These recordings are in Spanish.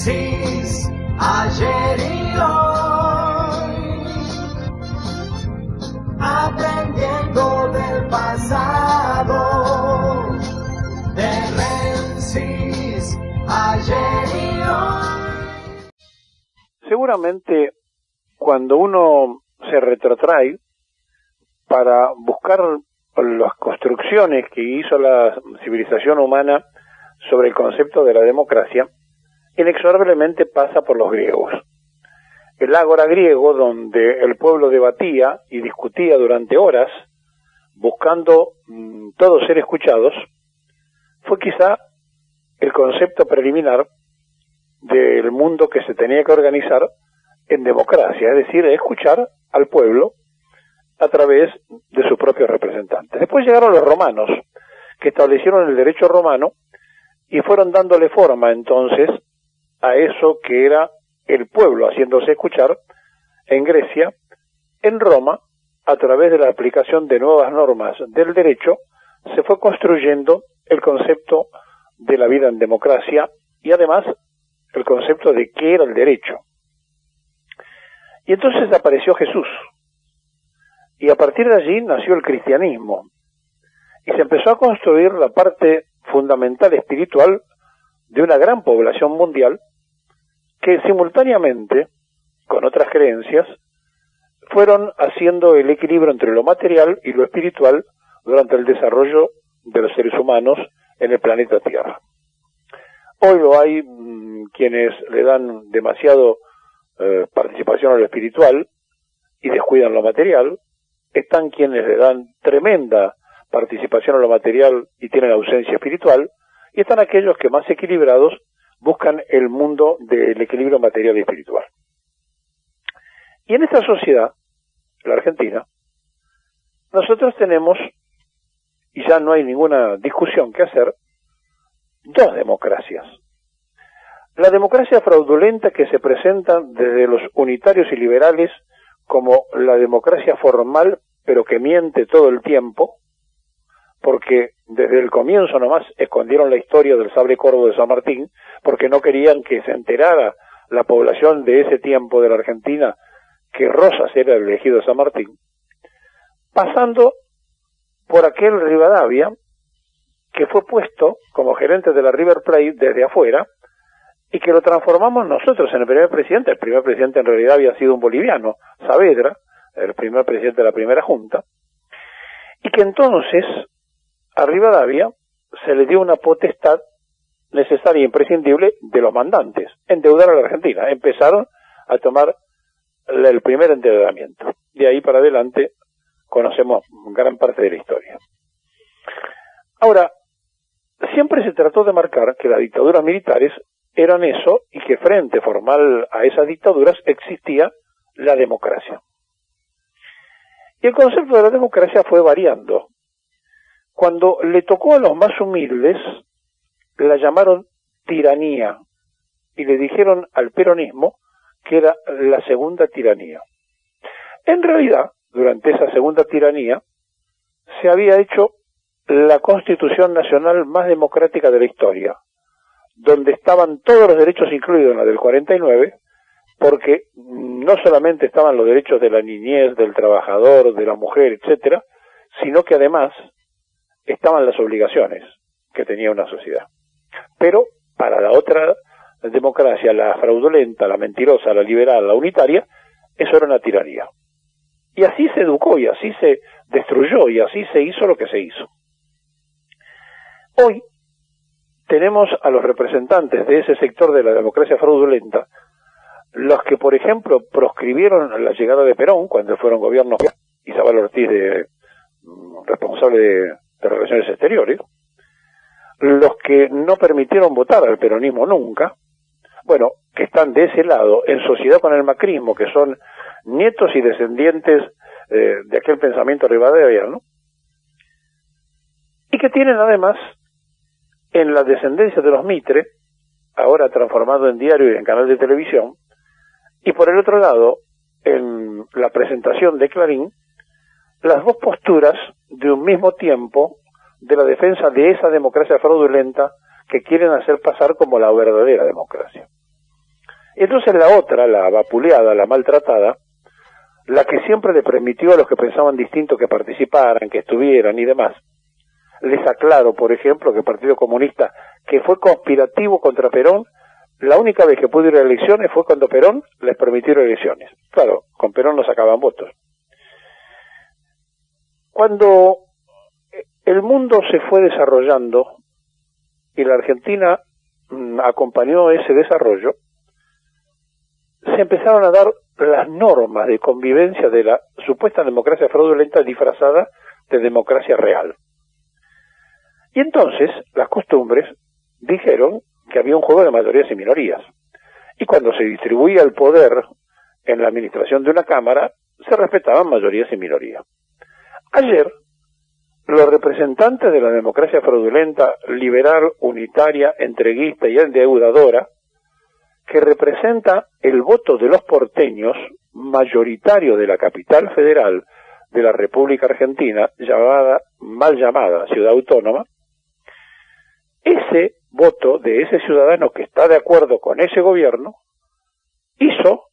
Rensis, ayer y hoy, aprendiendo del pasado. De Rensis, ayer y hoy. Seguramente cuando uno se retrotrae para buscar las construcciones que hizo la civilización humana sobre el concepto de la democracia, inexorablemente pasa por los griegos. El ágora griego, donde el pueblo debatía y discutía durante horas, buscando todos ser escuchados, fue quizá el concepto preliminar del mundo que se tenía que organizar en democracia, es decir, escuchar al pueblo a través de sus propios representantes. Después llegaron los romanos, que establecieron el derecho romano y fueron dándole forma entonces a eso que era el pueblo haciéndose escuchar en Grecia. En Roma, a través de la aplicación de nuevas normas del derecho, se fue construyendo el concepto de la vida en democracia y además el concepto de qué era el derecho. Y entonces apareció Jesús. Y a partir de allí nació el cristianismo. Y se empezó a construir la parte fundamental espiritual de una gran población mundial que simultáneamente, con otras creencias, fueron haciendo el equilibrio entre lo material y lo espiritual durante el desarrollo de los seres humanos en el planeta Tierra. Hoy lo hay quienes le dan demasiado participación a lo espiritual y descuidan lo material. Están quienes le dan tremenda participación a lo material y tienen ausencia espiritual, y están aquellos que más equilibrados buscan el mundo del equilibrio material y espiritual. Y en esta sociedad, la Argentina, nosotros tenemos, y ya no hay ninguna discusión que hacer, dos democracias. La democracia fraudulenta que se presenta desde los unitarios y liberales como la democracia formal, pero que miente todo el tiempo, porque desde el comienzo nomás escondieron la historia del sable corvo de San Martín, porque no querían que se enterara la población de ese tiempo de la Argentina que Rosas era el elegido de San Martín, pasando por aquel Rivadavia que fue puesto como gerente de la River Plate desde afuera y que lo transformamos nosotros en el primer presidente. El primer presidente en realidad había sido un boliviano, Saavedra, el primer presidente de la primera junta, y que entonces a Rivadavia se le dio una potestad necesaria e imprescindible de los mandantes, endeudar a la Argentina. Empezaron a tomar el primer endeudamiento. De ahí para adelante conocemos gran parte de la historia. Ahora, siempre se trató de marcar que las dictaduras militares eran eso y que frente formal a esas dictaduras existía la democracia. Y el concepto de la democracia fue variando. Cuando le tocó a los más humildes, la llamaron tiranía y le dijeron al peronismo que era la segunda tiranía. En realidad, durante esa segunda tiranía, se había hecho la Constitución Nacional más democrática de la historia, donde estaban todos los derechos incluidos en la del 49, porque no solamente estaban los derechos de la niñez, del trabajador, de la mujer, etcétera, sino que además estaban las obligaciones que tenía una sociedad. Pero para la otra democracia, la fraudulenta, la mentirosa, la liberal, la unitaria, eso era una tiranía. Y así se educó, y así se destruyó, y así se hizo lo que se hizo. Hoy tenemos a los representantes de ese sector de la democracia fraudulenta, los que, por ejemplo, proscribieron la llegada de Perón cuando fueron gobiernos Isabel Ortiz responsable de Relaciones Exteriores, los que no permitieron votar al peronismo nunca, bueno, que están de ese lado, en sociedad con el macrismo, que son nietos y descendientes de aquel pensamiento rivadaviano, y que tienen además en la descendencia de los Mitre, ahora transformado en diario y en canal de televisión, y por el otro lado, en la presentación de Clarín, las dos posturas de un mismo tiempo de la defensa de esa democracia fraudulenta que quieren hacer pasar como la verdadera democracia. Entonces la otra, la vapuleada, la maltratada, la que siempre le permitió a los que pensaban distinto que participaran, que estuvieran y demás. Les aclaro, por ejemplo, que el Partido Comunista, que fue conspirativo contra Perón, la única vez que pudo ir a elecciones fue cuando Perón les permitió elecciones. Claro, con Perón no sacaban votos. Cuando el mundo se fue desarrollando y la Argentina acompañó ese desarrollo, se empezaron a dar las normas de convivencia de la supuesta democracia fraudulenta disfrazada de democracia real. Y entonces las costumbres dijeron que había un juego de mayorías y minorías. Y cuando se distribuía el poder en la administración de una cámara, se respetaban mayorías y minorías. Ayer, los representantes de la democracia fraudulenta, liberal, unitaria, entreguista y endeudadora, que representa el voto de los porteños, mayoritario de la capital federal de la República Argentina, mal llamada Ciudad Autónoma, ese voto de ese ciudadano que está de acuerdo con ese gobierno hizo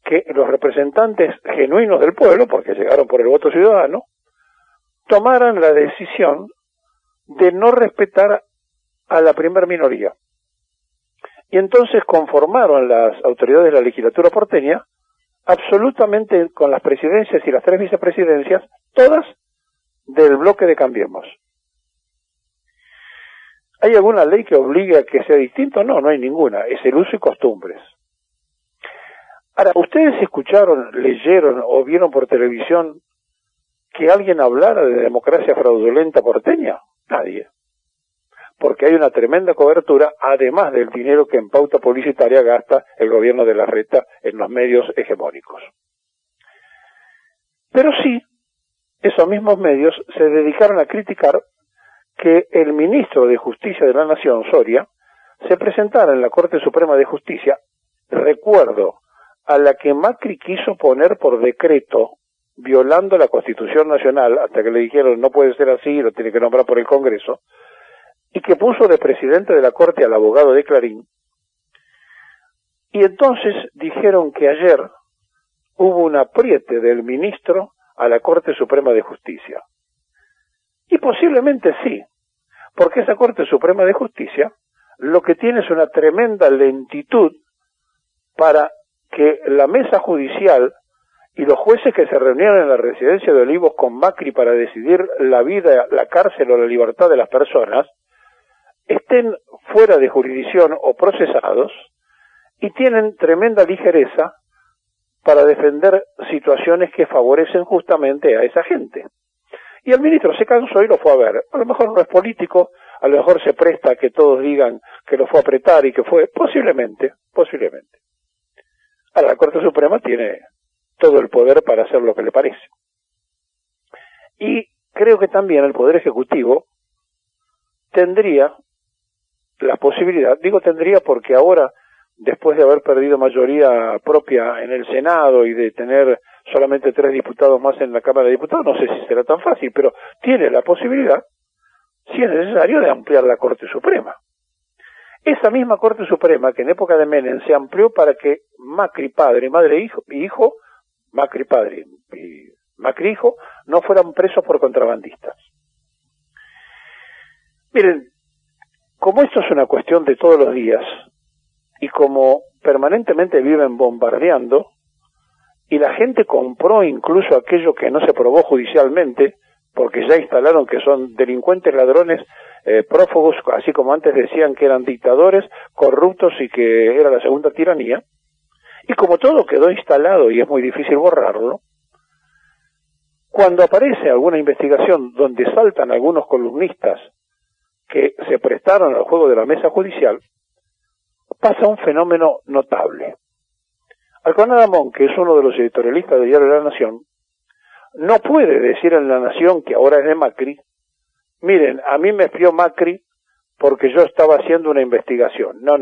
que los representantes genuinos del pueblo, porque llegaron por el voto ciudadano, tomaran la decisión de no respetar a la primer minoría. Y entonces conformaron las autoridades de la legislatura porteña absolutamente con las presidencias y las 3 vicepresidencias, todas del bloque de Cambiemos. ¿Hay alguna ley que obligue a que sea distinto? No, no hay ninguna. Es el uso y costumbres. Ahora, ¿ustedes escucharon, leyeron o vieron por televisión que alguien hablara de democracia fraudulenta porteña? Nadie. Porque hay una tremenda cobertura, además del dinero que en pauta publicitaria gasta el gobierno de Larreta en los medios hegemónicos. Pero sí, esos mismos medios se dedicaron a criticar que el ministro de Justicia de la Nación, Soria, se presentara en la Corte Suprema de Justicia, recuerdo, a la que Macri quiso poner por decreto, violando la Constitución Nacional, hasta que le dijeron no puede ser así, lo tiene que nombrar por el Congreso, y que puso de presidente de la Corte al abogado de Clarín. Y entonces dijeron que ayer hubo un apriete del ministro a la Corte Suprema de Justicia. Y posiblemente sí, porque esa Corte Suprema de Justicia lo que tiene es una tremenda lentitud para que la mesa judicial y los jueces que se reunieron en la residencia de Olivos con Macri para decidir la vida, la cárcel o la libertad de las personas, estén fuera de jurisdicción o procesados y tienen tremenda ligereza para defender situaciones que favorecen justamente a esa gente. Y el ministro se cansó y lo fue a ver. A lo mejor no es político, a lo mejor se presta a que todos digan que lo fue a apretar y que fue, posiblemente. Ahora, la Corte Suprema tiene todo el poder para hacer lo que le parece. Y creo que también el Poder Ejecutivo tendría la posibilidad, digo tendría porque ahora, después de haber perdido mayoría propia en el Senado y de tener solamente 3 diputados más en la Cámara de Diputados, no sé si será tan fácil, pero tiene la posibilidad, si es necesario, de ampliar la Corte Suprema. Esa misma Corte Suprema que en época de Menem se amplió para que Macri padre, madre hijo, Macri padre y Macri hijo, no fueran presos por contrabandistas. Miren, como esto es una cuestión de todos los días, y como permanentemente viven bombardeando, y la gente compró incluso aquello que no se probó judicialmente, porque ya instalaron que son delincuentes, ladrones, prófugos, así como antes decían que eran dictadores, corruptos y que era la segunda tiranía, y como todo quedó instalado y es muy difícil borrarlo, cuando aparece alguna investigación donde saltan algunos columnistas que se prestaron al juego de la mesa judicial, pasa un fenómeno notable. Alcón Adamón, que es uno de los editorialistas de Diario de la Nación, no puede decir en La Nación, que ahora es de Macri, miren, a mí me espió Macri porque yo estaba haciendo una investigación. No.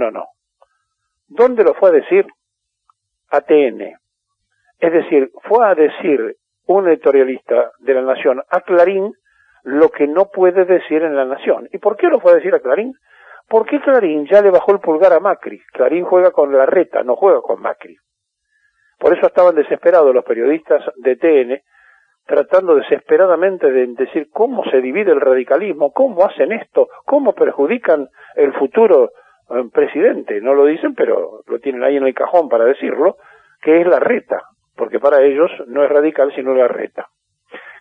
¿Dónde lo fue a decir? ATN. Es decir, fue a decir un editorialista de La Nación a Clarín lo que no puede decir en La Nación. ¿Y por qué lo fue a decir a Clarín? ¿Por qué Clarín ya le bajó el pulgar a Macri? Clarín juega con Larreta, no juega con Macri. Por eso estaban desesperados los periodistas de TN, tratando desesperadamente de decir cómo se divide el radicalismo, cómo hacen esto, cómo perjudican el futuro presidente. No lo dicen, pero lo tienen ahí en el cajón para decirlo, que es Larreta, porque para ellos no es radical sino Larreta.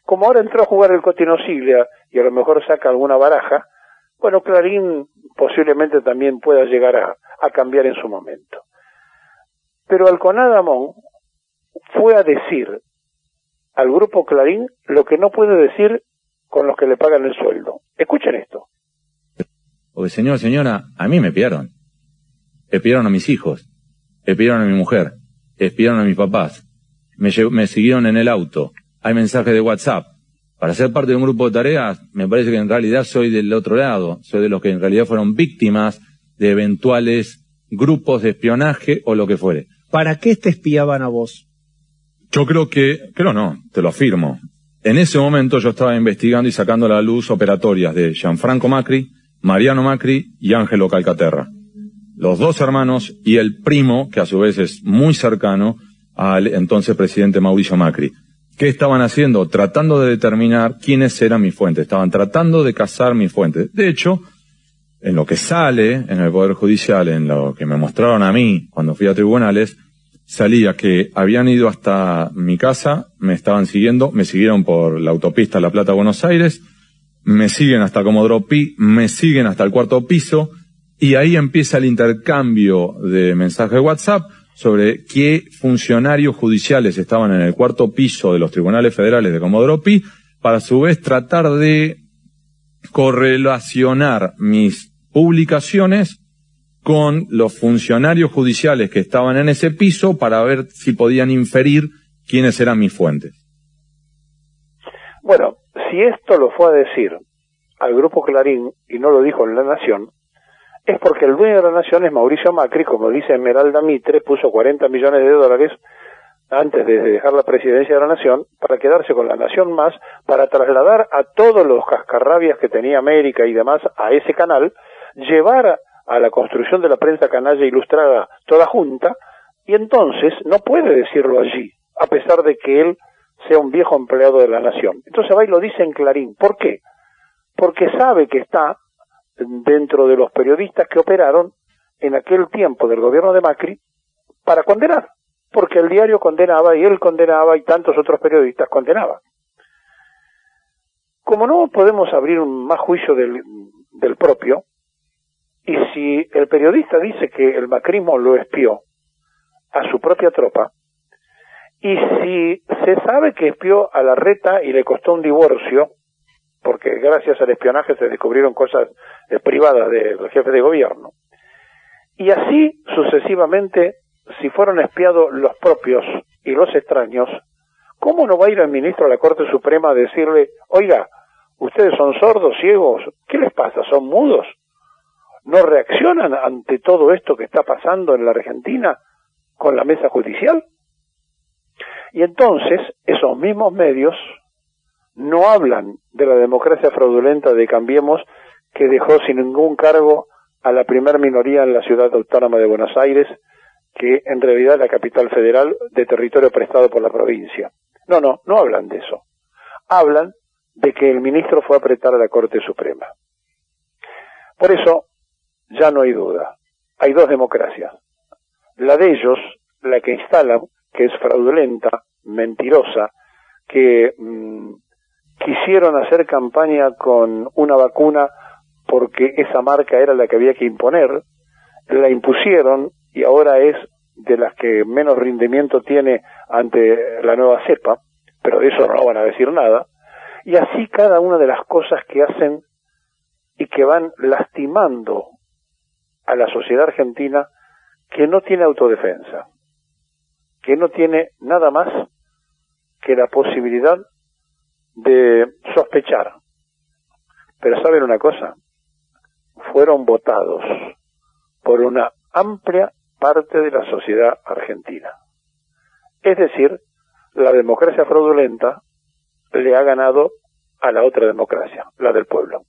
Como ahora entró a jugar el Cotino Siglia y a lo mejor saca alguna baraja, bueno, Clarín posiblemente también pueda llegar a cambiar en su momento. Pero Alconada Amón fue a decir al grupo Clarín lo que no puede decir con los que le pagan el sueldo. Escuchen esto. Porque señor, señora, a mí me espiaron. Espiaron a mis hijos, espiaron a mi mujer, espiaron a mis papás, me siguieron en el auto, hay mensajes de WhatsApp. Para ser parte de un grupo de tareas, me parece que en realidad soy del otro lado, soy de los que en realidad fueron víctimas de eventuales grupos de espionaje o lo que fuere. ¿Para qué te espiaban a vos? Yo creo no, te lo afirmo. En ese momento yo estaba investigando y sacando a la luz operatorias de Gianfranco Macri, Mariano Macri y Ángelo Calcaterra. Los dos hermanos y el primo, que a su vez es muy cercano al entonces presidente Mauricio Macri. ¿Qué estaban haciendo? Tratando de determinar quiénes eran mis fuentes. Estaban tratando de cazar mis fuentes. De hecho, en lo que sale en el Poder Judicial, en lo que me mostraron a mí cuando fui a tribunales, salía que habían ido hasta mi casa, me estaban siguiendo, me siguieron por la autopista La Plata-Buenos Aires, me siguen hasta Comodoro Pi, me siguen hasta el 4º piso, y ahí empieza el intercambio de mensajes de WhatsApp sobre qué funcionarios judiciales estaban en el 4º piso de los tribunales federales de Comodoro Pi, para a su vez tratar de correlacionar mis publicaciones con los funcionarios judiciales que estaban en ese piso para ver si podían inferir quiénes eran mis fuentes. Bueno, si esto lo fue a decir al grupo Clarín y no lo dijo en La Nación, es porque el dueño de La Nación es Mauricio Macri, como dice Esmeralda Mitre, puso $40 millones antes de dejar la presidencia de La Nación para quedarse con La Nación Más, para trasladar a todos los cascarrabias que tenía América y demás a ese canal, llevar a la construcción de la prensa canalla ilustrada toda junta, y entonces no puede decirlo allí, a pesar de que él sea un viejo empleado de La Nación. Entonces va y lo dice en Clarín. ¿Por qué? Porque sabe que está dentro de los periodistas que operaron en aquel tiempo del gobierno de Macri para condenar, porque el diario condenaba y él condenaba y tantos otros periodistas condenaban. Como no podemos abrir un más juicio del propio, y si el periodista dice que el macrismo lo espió a su propia tropa, y si se sabe que espió a Larreta y le costó un divorcio, porque gracias al espionaje se descubrieron cosas privadas del jefe de gobierno, y así sucesivamente, si fueron espiados los propios y los extraños, ¿cómo no va a ir el ministro a la Corte Suprema a decirle, oiga, ustedes son sordos, ciegos, ¿qué les pasa? ¿Son mudos? ¿No reaccionan ante todo esto que está pasando en la Argentina con la mesa judicial? Y entonces, esos mismos medios no hablan de la democracia fraudulenta de Cambiemos, que dejó sin ningún cargo a la primer minoría en la ciudad autónoma de Buenos Aires, que en realidad es la capital federal de territorio prestado por la provincia. No hablan de eso. Hablan de que el ministro fue a apretar a la Corte Suprema. Por eso, ya no hay duda. Hay dos democracias. La de ellos, la que instalan, que es fraudulenta, mentirosa, que quisieron hacer campaña con una vacuna porque esa marca era la que había que imponer, la impusieron y ahora es de las que menos rendimiento tiene ante la nueva cepa, pero de eso no van a decir nada, y así cada una de las cosas que hacen y que van lastimando a la sociedad argentina, que no tiene autodefensa, que no tiene nada más que la posibilidad de sospechar. Pero ¿saben una cosa? Fueron votados por una amplia parte de la sociedad argentina. Es decir, la democracia fraudulenta le ha ganado a la otra democracia, la del pueblo.